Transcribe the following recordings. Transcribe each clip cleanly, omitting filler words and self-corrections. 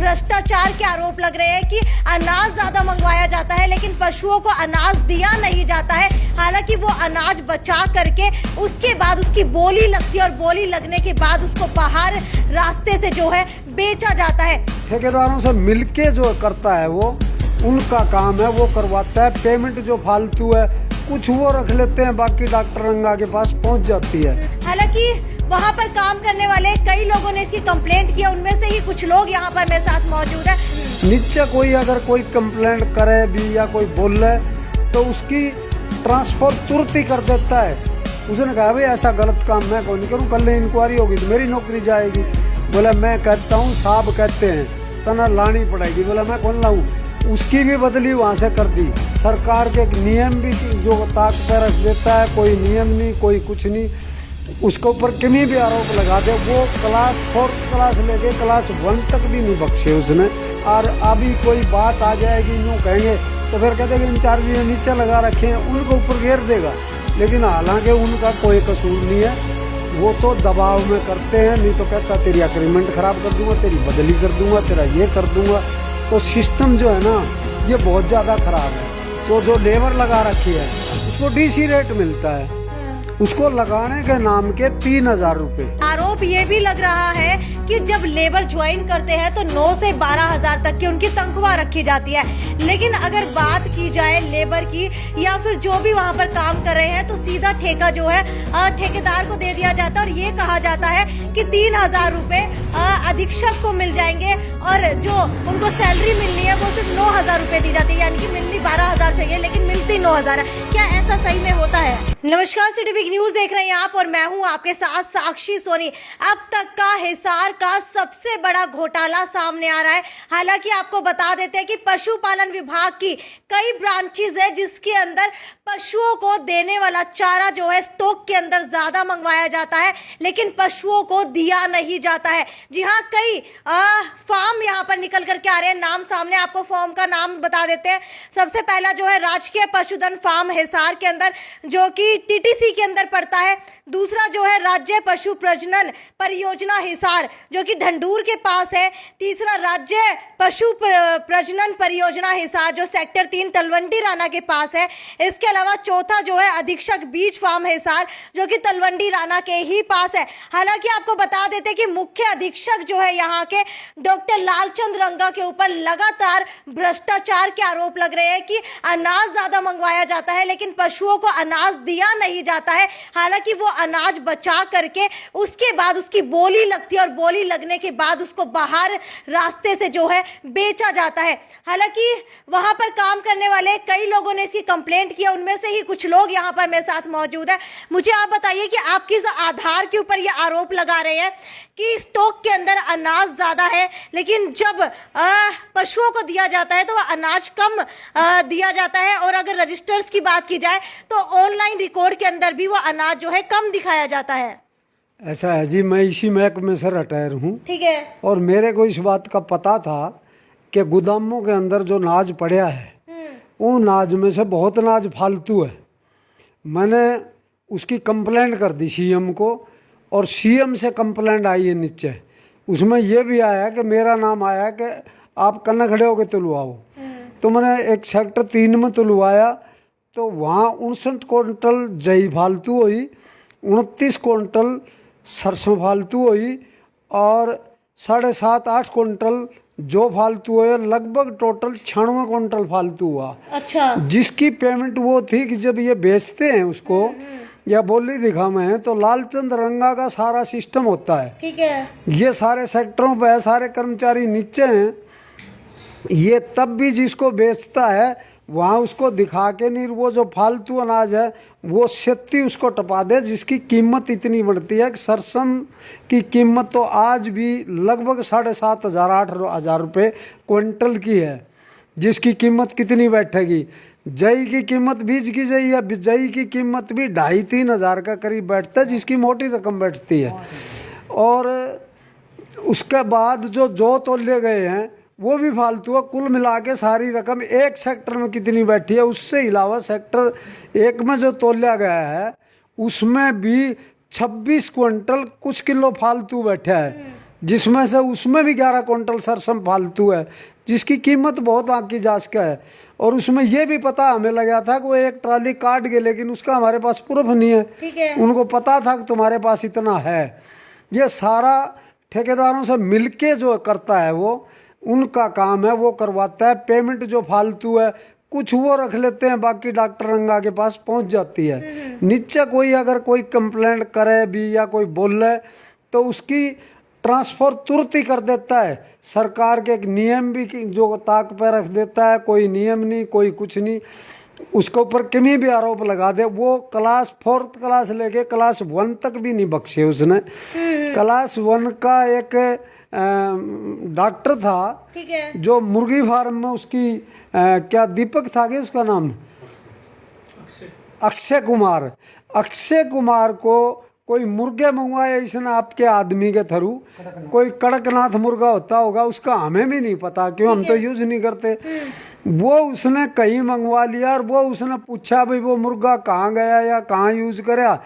भ्रष्टाचार के आरोप लग रहे हैं कि अनाज ज्यादा मंगवाया जाता है लेकिन पशुओं को अनाज दिया नहीं जाता है। हालांकि वो अनाज बचा करके उसके बाद उसकी बोली लगती है और बोली लगने के बाद उसको बाहर रास्ते से जो है बेचा जाता है। ठेकेदारों से मिलके जो करता है वो उनका काम है, वो करवाता है। पेमेंट जो फालतू है कुछ वो रख लेते हैं, बाकी डॉक्टर रंगा के पास पहुंच जाती है। हालांकि वहां पर काम करने वाले कई लोगों ने इसकी कंप्लेंट किया, उनमें से ही कुछ लोग यहाँ पर मेरे साथ मौजूद है। नीचे कोई अगर कोई कंप्लेंट करे भी या कोई बोले तो उसकी ट्रांसफर तुरंत ही कर देता है। उसने कहा भाई ऐसा गलत काम मैं कौन करूँ, कल इंक्वायरी होगी तो मेरी नौकरी जाएगी। बोला मैं कहता हूँ साहब कहते हैं तना लानी पड़ेगी। बोला मैं कौन लाऊं, उसकी भी बदली वहाँ से कर दी। सरकार के नियम भी जो ताकत रख देता है, कोई नियम नहीं कोई कुछ नहीं, उसके ऊपर कहीं भी आरोप लगा दे वो क्लास 4 क्लास लेके क्लास 1 तक भी नहीं बख्शे उसने। और अभी कोई बात आ जाएगी यूँ कहेंगे तो फिर कहते हैं इंचार्ज ने नीचे लगा रखे हैं उनको ऊपर घेर देगा, लेकिन हालांकि उनका कोई कसूर नहीं है, वो तो दबाव में करते हैं। नहीं तो कहता तेरी एग्रीमेंट खराब कर दूंगा, तेरी बदली कर दूंगा, तेरा ये कर दूंगा। तो सिस्टम जो है ना ये बहुत ज़्यादा खराब है। तो जो लेबर लगा रखी है उसको डीसी रेट मिलता है, उसको लगाने के नाम के 3000 रुपए। आरोप ये भी लग रहा है कि जब लेबर ज्वाइन करते हैं तो 9 से 12,000 तक की उनकी तनख्वाह रखी जाती है, लेकिन अगर बात की जाए लेबर की या फिर जो भी वहाँ पर काम कर रहे हैं तो सीधा ठेका जो है ठेकेदार को दे दिया जाता है और ये कहा जाता है कि 3000 रुपए अधीक्षक को मिल जाएंगे और जो उनको सैलरी मिलनी है वो सिर्फ 9000 रुपए दी जाती है, यानी कि मिलनी 12,000 चाहिए लेकिन मिलती 9000 है। क्या ऐसा सही में होता है? नमस्कार, सिटी बिग न्यूज देख रहे हैं आप और मैं हूं आपके साथ साक्षी सोनी। अब तक का हिसार का सबसे बड़ा घोटाला सामने आ रहा है। हालांकि आपको बता देते हैं कि पशुपालन विभाग की कई ब्रांचेज है जिसके अंदर पशुओं को देने वाला चारा जो है स्टॉक के अंदर ज्यादा मंगवाया जाता है लेकिन पशुओं को दिया नहीं जाता है। जी हाँ, कई फार्म यहाँ पर निकल करके आ रहे हैं। नाम सामने, आपको फार्म का नाम बता देते हैं। सबसे पहला जो है राजकीय पशुधन फार्म हिसार के अंदर जो कि टीटीसी के अंदर पड़ता है। दूसरा जो है राज्य पशु प्रजनन परियोजना हिसार जो कि ढंडूर के पास है। तीसरा राज्य पशु प्रजनन परियोजना हिसार जो सेक्टर 3 तलवंडी राना के पास है। इसके अलावा चौथा जो है अधीक्षक बीज फार्म हिसार जो कि तलवंडी राना के ही पास है। हालांकि आपको बता देते हैं कि मुख्य अधीक्षक जो है यहाँ के डॉक्टर लालचंद रंगा के ऊपर लगातार भ्रष्टाचार के आरोप लग रहे हैं कि अनाज ज्यादा मंगवाया जाता है लेकिन पशुओं को अनाज दिया नहीं जाता है। हालांकि वो अनाज बचा करके उसके बाद उसकी बोली लगती है और बोली लगने के बाद उसको बाहर रास्ते से जो है बेचा जाता है। हालांकि वहां पर काम करने वाले कई लोगों ने इसकी कंप्लेंट किया, उनमें से ही कुछ लोग यहाँ पर मेरे साथ मौजूद है। मुझे आप बताइए कि आप किस आधार के ऊपर ये आरोप लगा रहे हैं कि स्टॉक के अंदर अनाज ज्यादा है लेकिन जब पशुओं को दिया जाता है तो वह अनाज कम दिया जाता है, और अगर रजिस्टर्स की बात की जाए तो ऑनलाइन रिकॉर्ड के अंदर भी वो अनाज जो है कम दिखाया जाता है। ऐसा है जी, मैं इसी महकमे से रिटायर हूँ। ठीक है। और मेरे को इस बात का पता था कि गोदामों के अंदर जो अनाज पड़ा है उन अनाज में से बहुत अनाज फालतू है। मैंने उसकी कंप्लेंट कर दी सीएम को और सीएम से कंप्लेंट आई है नीचे। उसमें यह भी आया कि मेरा नाम आया कि आप कन्ना खड़े होकर तुलवाओ। तो मैंने एक सेक्टर 3 में तुलवाया तो वहाँ 59 क्विंटल जई फालतू हुई, 29 क्विंटल सरसों फालतू हुई और 7.5-8 क्विंटल जो फालतू है, लगभग टोटल 96 क्विंटल फालतू हुआ। अच्छा। जिसकी पेमेंट वो थी कि जब ये बेचते हैं उसको या बोली दिखावे हैं तो लालचंद रंगा का सारा सिस्टम होता है। ठीक है। ये सारे सेक्टरों पे सारे कर्मचारी नीचे हैं। ये तब भी जिसको बेचता है वहाँ उसको दिखा के नहीं, वो जो फालतू अनाज है वो सेत्ती उसको टपा दे, जिसकी कीमत इतनी बढ़ती है कि सरसम की कीमत तो आज भी लगभग 7,500-8,000 रुपये क्विंटल की है, जिसकी कीमत कितनी बैठेगी। जई की कीमत बीज की जई या जई की कीमत भी 2,500-3 हज़ार का करीब बैठता है, जिसकी मोटी रकम बैठती है। और उसके बाद जो तोले गए हैं वो भी फालतू है। कुल मिला के सारी रकम एक सेक्टर में कितनी बैठी है, उससे अलावा सेक्टर 1 में जो तोला गया है उसमें भी 26 क्विंटल कुछ किलो फालतू बैठा है, जिसमें से उसमें भी 11 क्विंटल सरसम फालतू है, जिसकी कीमत बहुत आँख की जांच का है। और उसमें ये भी पता हमें लगा था कि वो एक ट्राली काट गए, लेकिन उसका हमारे पास प्रूफ नहीं है। ठीक है। उनको पता था कि तुम्हारे पास इतना है। ये सारा ठेकेदारों से मिलके जो करता है, वो उनका काम है, वो करवाता है। पेमेंट जो फालतू है कुछ वो रख लेते हैं, बाकी डॉक्टर रंगा के पास पहुंच जाती है। नीचे कोई अगर कोई कंप्लेंट करे भी या कोई बोले तो उसकी ट्रांसफ़र तुरंत ही कर देता है। सरकार के एक नियम भी जो ताक पे रख देता है, कोई नियम नहीं, कोई कुछ नहीं, उसके ऊपर कहीं भी आरोप लगा दे, वो क्लास 4th क्लास लेके क्लास 1 तक भी नहीं बख्शे उसने। क्लास 1 का एक डॉक्टर था, ठीक है, जो मुर्गी फार्म में उसकी क्या दीपक था कि उसका नाम अक्षय कुमार। अक्षय कुमार को कोई मुर्गे मंगवाए इसने आपके आदमी के थ्रू, कोई कड़कनाथ मुर्गा होता होगा, उसका हमें भी नहीं पता, क्यों हम तो यूज नहीं करते। वो उसने कहीं मंगवा लिया और वो उसने पूछा भाई वो मुर्गा कहाँ गया या कहाँ यूज कराया,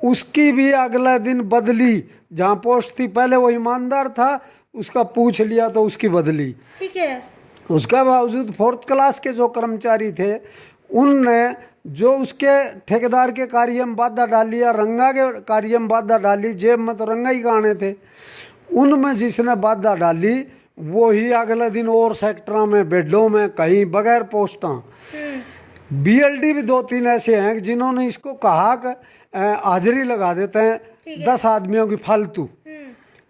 उसकी भी अगले दिन बदली। जहाँ पोस्ट थी पहले वो ईमानदार था, उसका पूछ लिया तो उसकी बदली। ठीक है। उसके बावजूद 4th क्लास के जो कर्मचारी थे उनने जो उसके ठेकेदार के कार्य में बाधा डाली या रंगा के कार्य में बाधा डाली, जेब में तो रंगा ही गाने थे, उनमें जिसने बाधा डाली वो ही अगले दिन और सेक्टरों में, बेडों में, कहीं बगैर पोस्टां। BLD भी 2-3 ऐसे हैं जिन्होंने इसको कहा कि हाजिरी लगा देते हैं 10 आदमियों की फालतू।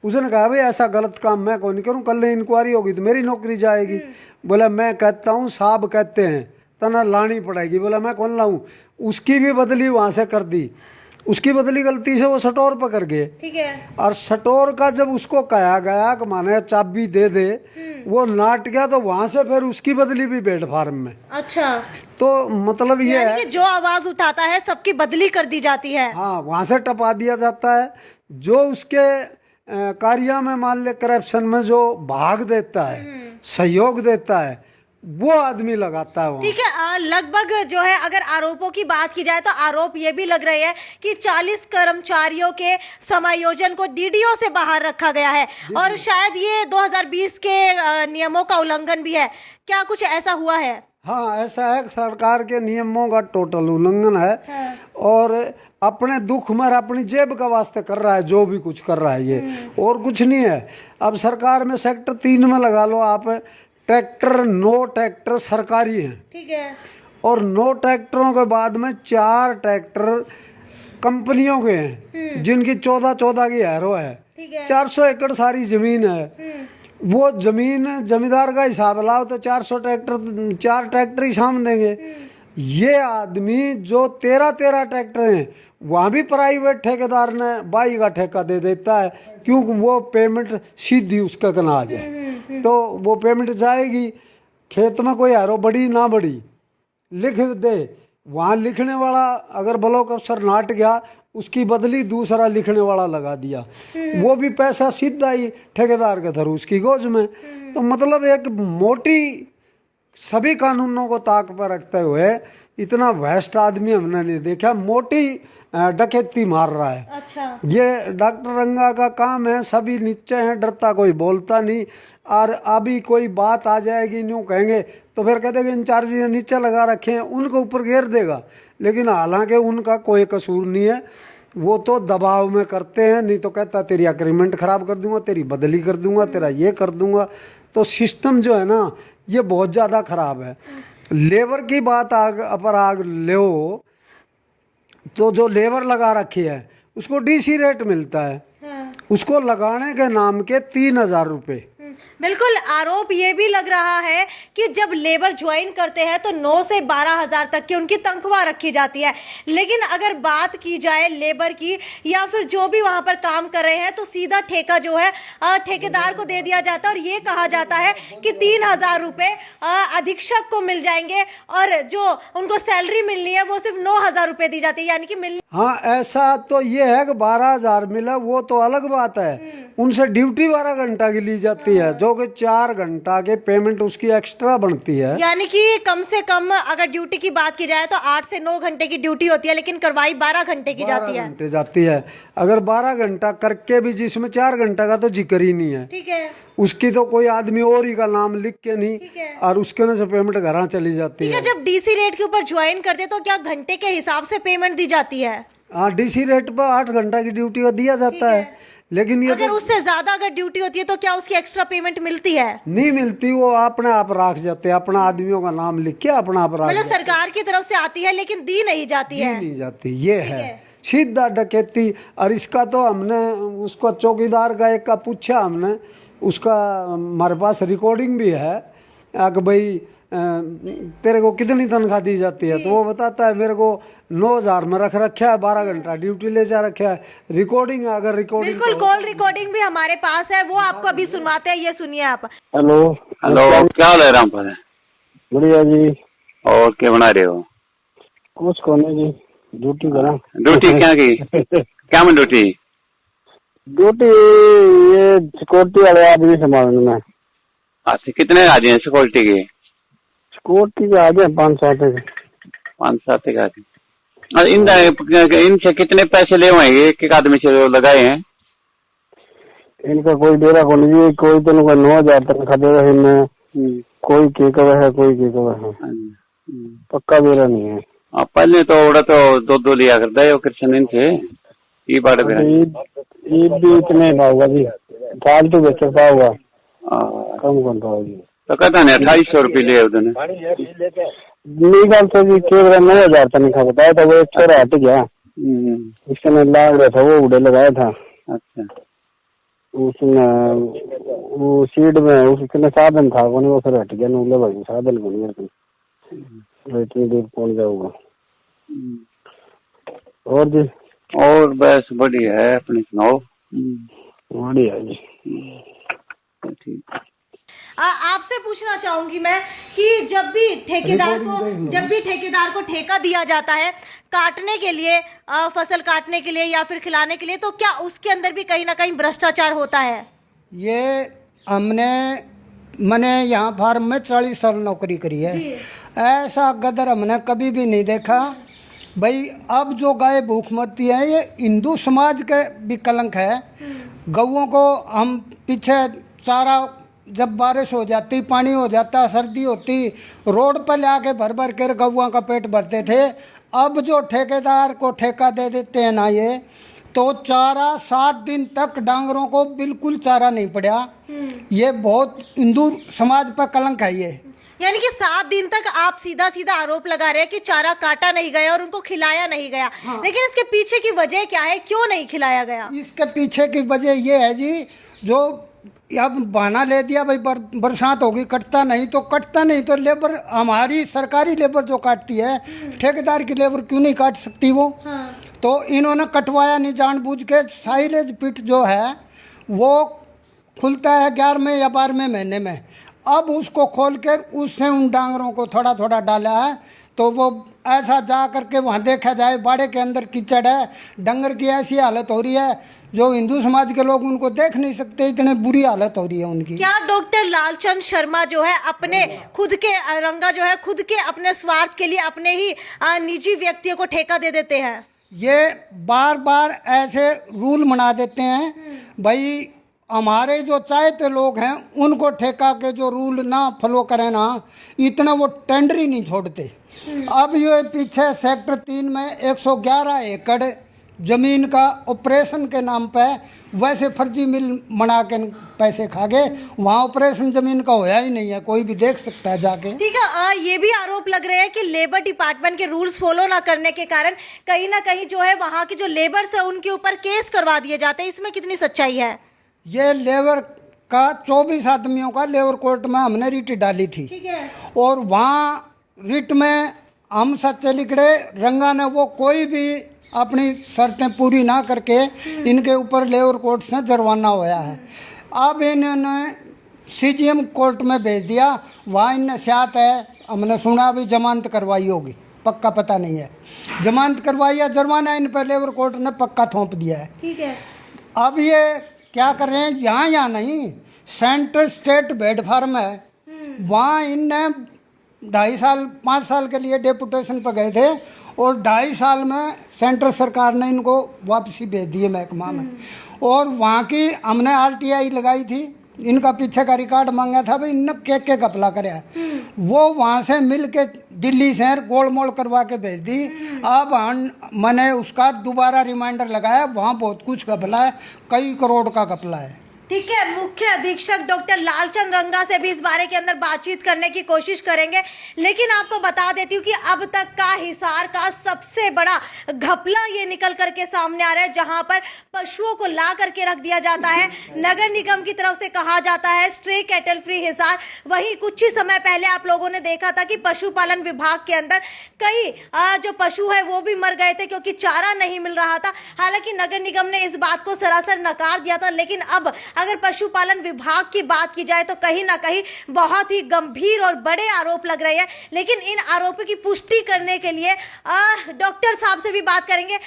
उसने कहा भाई ऐसा गलत काम मैं कौन नहीं करूँ, कल इंक्वायरी होगी तो मेरी नौकरी जाएगी। बोला मैं कहता हूँ, साहब कहते हैं तना लानी पड़ेगी। बोला मैं कौन लाऊं। उसकी भी बदली वहाँ से कर दी, उसकी बदली गलती से वो स्टोर पर कर गए। ठीक है। और स्टोर का जब उसको कहा गया कि माने चाबी दे दे, वो नाट गया, तो वहाँ से फिर उसकी बदली भी बेड फार्म में। अच्छा, तो मतलब ये यानी है कि जो आवाज उठाता है सबकी बदली कर दी जाती है। हाँ, वहाँ से टपा दिया जाता है। जो उसके कार्य में मान ले करप्शन में जो भाग देता है, सहयोग देता है, वो आदमी लगाता है वहाँ। ठीक है। लगभग जो है अगर आरोपों की बात की जाए तो आरोप ये भी लग रहे हैं कि 40 कर्मचारियों के समायोजन को DDO से बाहर रखा गया है और शायद ये 2020 के नियमों का उल्लंघन भी है। क्या कुछ ऐसा हुआ है? हाँ, ऐसा है, सरकार के नियमों का टोटल उल्लंघन है। हाँ। और अपने दुख में अपनी जेब का वास्ते कर रहा है, जो भी कुछ कर रहा है ये, और कुछ नहीं है। अब सरकार में सेक्टर 3 में लगा लो आप, ट्रैक्टर, 9 ट्रैक्टर सरकारी हैं। ठीक है। और 9 ट्रैक्टरों के बाद में 4 ट्रैक्टर कंपनियों के हैं, जिनकी 14 की हैरो है। 400 एकड़ सारी जमीन है। वो जमीन जमींदार का हिसाब लाओ तो 400 ट्रैक्टर, 4 ट्रैक्टर ही साम देंगे। ये आदमी जो 13 ट्रैक्टर हैं, वहाँ भी प्राइवेट ठेकेदार ने 22 का ठेका दे देता है, क्योंकि वो पेमेंट सीधी उसका कना आ जाए, तो वो पेमेंट जाएगी। खेत में कोई हैरो बड़ी ना बड़ी लिख दे, वहाँ लिखने वाला अगर ब्लॉक अफसर नाट गया, उसकी बदली दूसरा लिखने वाला लगा दिया, वो भी पैसा सीधा ही ठेकेदार के थ्रू उसकी गोज में। तो मतलब एक मोटी सभी कानूनों को ताक पर रखते हुए इतना वेस्ट आदमी हमने नहीं देखा, मोटी डकैती मार रहा है। अच्छा। ये डॉक्टर रंगा का काम है, सभी नीचे हैं, डरता कोई बोलता नहीं। और अभी कोई बात आ जाएगी, न्यू कहेंगे तो फिर कह देंगे इंचार्ज ने नीचे लगा रखे हैं, उनको ऊपर घेर देगा। लेकिन हालांकि उनका कोई कसूर नहीं है, वो तो दबाव में करते हैं। नहीं तो कहता तेरी एग्रीमेंट खराब कर दूंगा, तेरी बदली कर दूंगा, तेरा ये कर दूंगा। तो सिस्टम जो है ना, ये बहुत ज़्यादा खराब है। लेबर की बात आग ले तो जो लेबर लगा रखी है उसको DC रेट मिलता है। हाँ। उसको लगाने के नाम के 3000 रुपये। बिल्कुल। आरोप ये भी लग रहा है कि जब लेबर ज्वाइन करते हैं तो 9 से 12 हजार तक की उनकी तनख्वाह रखी जाती है, लेकिन अगर बात की जाए लेबर की या फिर जो भी वहां पर काम कर रहे हैं तो सीधा ठेका जो है ठेकेदार को दे दिया जाता है और ये कहा जाता है कि 3000 रुपये अधीक्षक को मिल जाएंगे और जो उनको सैलरी मिलनी है वो सिर्फ 9000 रुपये दी जाती है, यानी कि मिल। हाँ, ऐसा तो ये है कि 12,000 मिला वो तो अलग बात है, उनसे ड्यूटी 12 घंटा की ली जाती है, जो समझो कि 4 घंटा के पेमेंट उसकी एक्स्ट्रा बनती है। यानी कि कम से कम अगर ड्यूटी की बात की जाए तो 8 से 9 घंटे की ड्यूटी होती है, लेकिन करवाई 12 घंटे की जाती है। 12 घंटे जाती है। अगर 12 घंटा करके भी जिसमें 4 घंटा का तो जिक्र ही नहीं है, ठीक है, उसकी तो कोई आदमी और ही का नाम लिख के नहीं, और उसके ना से पेमेंट घर चली जाती ठीक है। है। जब डीसी रेट के ऊपर ज्वाइन करते तो क्या घंटे के हिसाब से पेमेंट दी जाती है? हाँ, डीसी रेट पर 8 घंटा की ड्यूटी का दिया जाता है, लेकिन ये अगर तो उससे ज्यादा अगर ड्यूटी होती है तो क्या उसकी एक्स्ट्रा पेमेंट मिलती है? नहीं मिलती। वो अपने आप रख जाते हैं, अपना आदमियों का नाम लिख के अपना आप रख मतलब जाते हैं। सरकार की तरफ से आती है लेकिन दी नहीं जाती दी है। नहीं जाती, ये है सीधा डकैती। और इसका तो हमने उसका चौकीदार का एक का पूछा हमने, उसका हमारे पास रिकॉर्डिंग भी है कि भाई तेरे को कितनी तनख्वाह दी जाती है, तो वो बताता है मेरे को 9,000 में रख रखा है, 12 घंटा ड्यूटी ले जा रखा है। रिकॉर्डिंग है, अगर रिकॉर्डिंग बिल्कुल कॉल रिकॉर्डिंग भी हमारे पास है, वो आपको अभी सुनवाते हैं, ये सुनिए आप। हेलो हेलो, क्या हाल है रामपाल? बढ़िया जी। और क्या बना रहे हो? कुछ कोने जी, ड्यूटी करा। ड्यूटी क्या की? क्या में ड्यूटी? ड्यूटी ये सिक्योरिटी वाले आदमी संभालने में। अच्छा, कितने आदमी हैं सिक्योरिटी के? सिक्योरिटी के आगे 5-7 5-7 आदमी। और इनसे कितने पैसे ले हुए? एक एक आदमी से जो लगाए हैं? इनका कोई डेरा को नहीं, कोई तो 9,000 तनख्वाह दे रहे हैं, कोई के कवर है, कोई के कवर है, पक्का डेरा नहीं है। पहले तो उड़ा तो 2-2 लिया करता है कृष्ण इनसे ये बात भी ईद भी इतने का होगा जी, फालतू बेचता होगा, कम करता होगा जी। तो कहता नहीं 2800 रुपये लिए उधर लीगल तो जी केवल 9,000 तनख्वाह बताया था, वो एक छोरा हट गया, इसने लाग रहा था, वो उड़े लगाया था। अच्छा, उसने वो सीट में उसने साधन था वो नहीं, वो फिर हट गया, नूले भाई साधन को नहीं, इतनी दूर पहुंच जाऊंगा। और जी? और बस बढ़िया है, अपनी सुनाओ। बढ़िया जी। ठीक। आपसे पूछना चाहूंगी मैं कि जब भी ठेकेदार को ठेका दिया जाता है काटने के लिए, फसल काटने के लिए या फिर खिलाने के लिए, तो क्या उसके अंदर भी कहीं ना कहीं भ्रष्टाचार होता है? ये मैंने यहाँ फार्म में 40 साल नौकरी करी है, ऐसा गदर हमने कभी भी नहीं देखा। भाई अब जो गाय भूख मरती है ये हिंदू समाज के भी कलंक है। गौओं को हम पीछे चारा, जब बारिश हो जाती, पानी हो जाता, सर्दी होती, रोड पर ले आके भर भर कर गौओं का पेट भरते थे। अब जो ठेकेदार को ठेका दे देते हैं ना, ये तो चारा 7 दिन तक डांगरों को बिल्कुल चारा नहीं पड़ा। ये बहुत हिंदू समाज पर कलंक है ये। यानी कि 7 दिन तक आप सीधा सीधा आरोप लगा रहे हैं कि चारा काटा नहीं गया और उनको खिलाया नहीं गया। हाँ। लेकिन इसके पीछे की वजह क्या है, क्यों नहीं खिलाया गया? इसके पीछे की वजह ये है जी, जो अब बहाना ले दिया भाई बरसात होगी, कटता नहीं तो लेबर, हमारी सरकारी लेबर जो काटती है, ठेकेदार की लेबर क्यों नहीं काट सकती वो? हाँ। तो इन्होंने कटवाया नहीं जानबूझ के। साइलेज पिट जो है वो खुलता है 11वें या 12वें महीने में, अब उसको खोल कर उससे उन डांगरों को थोड़ा थोड़ा डाला है, तो वो ऐसा जा करके वहाँ देखा जाए बाड़े के अंदर कीचड़ है, डंगर की ऐसी हालत हो रही है जो हिंदू समाज के लोग उनको देख नहीं सकते, इतने बुरी हालत हो रही है उनकी। क्या डॉक्टर लालचंद शर्मा जो है अपने खुद के रंगा जो है खुद के अपने स्वार्थ के लिए अपने ही निजी व्यक्तियों को ठेका दे देते हैं? ये बार बार ऐसे रूल बना देते हैं भाई, हमारे जो चाहते लोग हैं उनको ठेका के जो रूल ना फॉलो करें ना, इतना वो टेंडर ही नहीं छोड़ते। अब ये पीछे सेक्टर 3 में 111 एकड़ जमीन का ऑपरेशन के नाम पे वैसे फर्जी मिल बना के पैसे खा गए, वहाँ ऑपरेशन जमीन का होया ही नहीं है, कोई भी देख सकता है जाके। ठीक है, ये भी आरोप लग रहे हैं कि लेबर डिपार्टमेंट के रूल्स फॉलो ना करने के कारण कहीं ना कहीं जो है वहाँ की जो लेबर्स है उनके ऊपर केस करवा दिए जाते हैं, इसमें कितनी सच्चाई है? ये लेबर का 24 आदमियों का लेबर कोर्ट में हमने रिट डाली थी। ठीक है। और वहाँ रिट में हम सच्चे लिखड़े रंगा ने वो कोई भी अपनी शर्तें पूरी ना करके इनके ऊपर लेबर कोर्ट से जुर्माना होया है। अब इन्होंने CGM कोर्ट में भेज दिया, वहाँ इनने साथ है, हमने सुना भी जमानत करवाई होगी, पक्का पता नहीं है, जमानत करवाई है, जुर्माना इन पर लेबर कोर्ट ने पक्का थोप दिया है। ठीक है। अब ये क्या कर रहे हैं, यहाँ नहीं, सेंट्रल स्टेट भेड़ फार्म है, वहाँ इनने 2.5 साल 5 साल के लिए डेपुटेशन पर गए थे और 2.5 साल में सेंट्रल सरकार ने इनको वापसी भेज दिए महकमा में। और वहाँ की हमने RTI लगाई थी, इनका पीछे का रिकॉर्ड मांगा था भाई इनने के घपला कराया, वो वहाँ से मिल के दिल्ली शहर गोलमोल करवा के भेज दी। अब मैंने उसका दोबारा रिमाइंडर लगाया, वहाँ बहुत कुछ घपला है, कई करोड़ का घपला है। ठीक है, मुख्य अधीक्षक डॉक्टर लालचंद रंगा से भी इस बारे के अंदर बातचीत करने की कोशिश करेंगे, लेकिन आपको बता देती हूँ कि अब तक का हिसार का सबसे बड़ा घपला ये निकल करके सामने आ रहा है, जहां पर पशुओं को ला करके रख दिया जाता है। नगर निगम की तरफ से कहा जाता है स्ट्रे कैटल फ्री हिसार। वहीं कुछ ही समय पहले आप लोगों ने देखा था कि पशुपालन विभाग के अंदर कई जो पशु है वो भी मर गए थे क्योंकि चारा नहीं मिल रहा था। हालांकि नगर निगम ने इस बात को सरासर नकार दिया था, लेकिन अब अगर पशुपालन विभाग की बात की जाए तो कहीं ना कहीं बहुत ही गंभीर और बड़े आरोप लग रहे हैं। लेकिन इन आरोपों की पुष्टि करने के लिए डॉक्टर साहब से भी बात करेंगे।